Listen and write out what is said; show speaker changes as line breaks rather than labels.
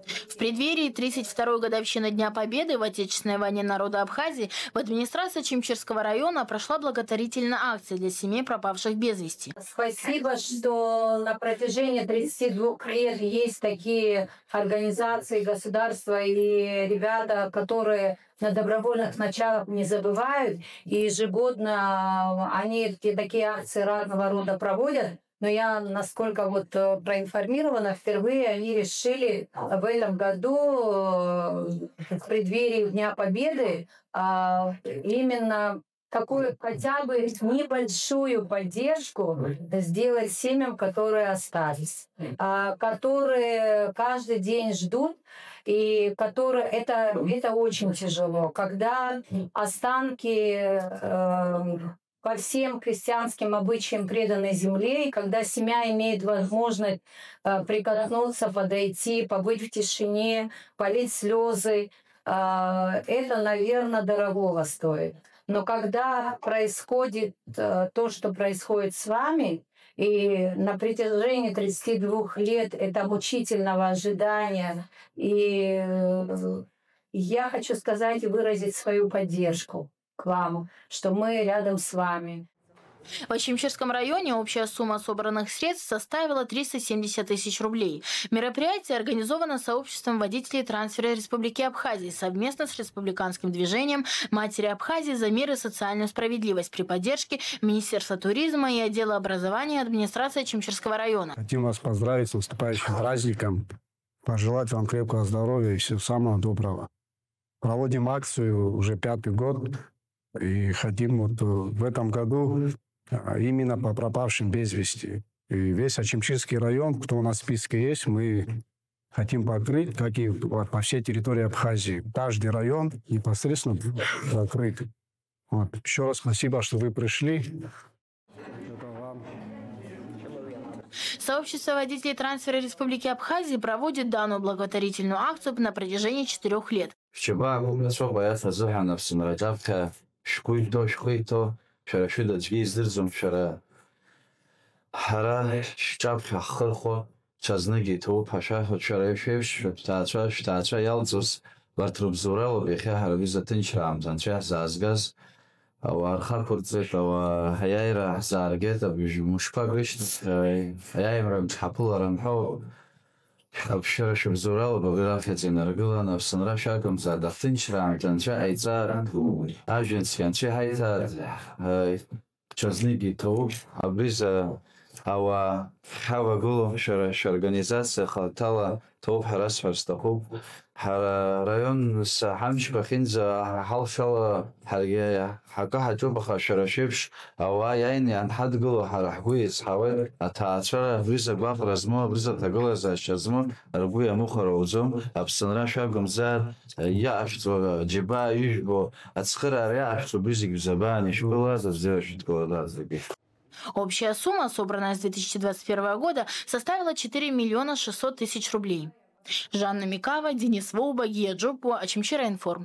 В преддверии 32-й годовщины Дня Победы в Отечественной войне народа Абхазии в администрации Чимчирского района прошла благотворительная акция для семей пропавших без вести.
Спасибо, что на протяжении 32 лет есть такие организации, государства и ребята, которые на добровольных началах не забывают. И ежегодно они такие акции разного рода проводят. Но я, насколько проинформирована, впервые они решили в этом году, в преддверии Дня Победы, именно такую хотя бы небольшую поддержку сделать семьям, которые остались, которые каждый день ждут, и которые это очень тяжело, когда останки по всем крестьянским обычаям преданной земле, и когда семья имеет возможность прикоснуться, подойти, побыть в тишине, полить слезы, это, наверное, дорогого стоит. Но когда происходит то, что происходит с вами, и на протяжении 32 лет это мучительного ожидания, и я хочу сказать и выразить свою поддержку к вам, что мы рядом с вами.
В Чимчирском районе общая сумма собранных средств составила 370 тысяч рублей. Мероприятие организовано сообществом водителей трансфера Республики Абхазии совместно с республиканским движением «Матери Абхазии за мир и социальную справедливость» при поддержке Министерства туризма и отдела образования администрации Чимчирского района.
Хотим вас поздравить с наступающим праздником, пожелать вам крепкого здоровья и всего самого доброго. Проводим акцию уже 5-й год и хотим в этом году именно по пропавшим без вести. И весь Чимчирский район, кто у нас в списке есть, мы хотим покрыть, как и по всей территории Абхазии. Каждый район непосредственно покрыт. Еще раз спасибо, что вы пришли.
Сообщество водителей трансфера Республики Абхазии проводит данную благотворительную акцию на протяжении 4 лет.
شرا دیگه زرزم شرا هر شجاب خرخو چزنگی تو پاشا خود شرا شیفش تاچا یالزوس ورتروب زوره و بیخی هر ویزتن شرام تنچه زازگز و آخر کرده و هیای را زارگت و بیش مشپاگش هیای مرم تحپل رم حو ابشر شب زوره و بغیرافت زینرگلا نفسن را شاکم زادفتن شرام تنچه ایزار آژانسیان چه هایتا چزنگی تو ابریز هوا گلو شرش организация خالتالا توب حراس فرستخوب هر رایون همش بخین ز حال شل هرگاه حقا حجو بخشرشیبش هوا یعنی ان حد گلو هر حقویز هوا اتاچر بریز باف رزمو بریز تگل ز شزمو ربوی مخر وزم ابسنرا شاگم زاد یا اشتو جبا یشبو اتسخر یا اشتو بریز زبانی شولا زوجت колодазги.
Общая сумма, собранная с 2021 года, составила 4 миллиона 600 тысяч рублей. Жанна Микава, Денис Воуба, Гия Джопу, Ачимчира Информ.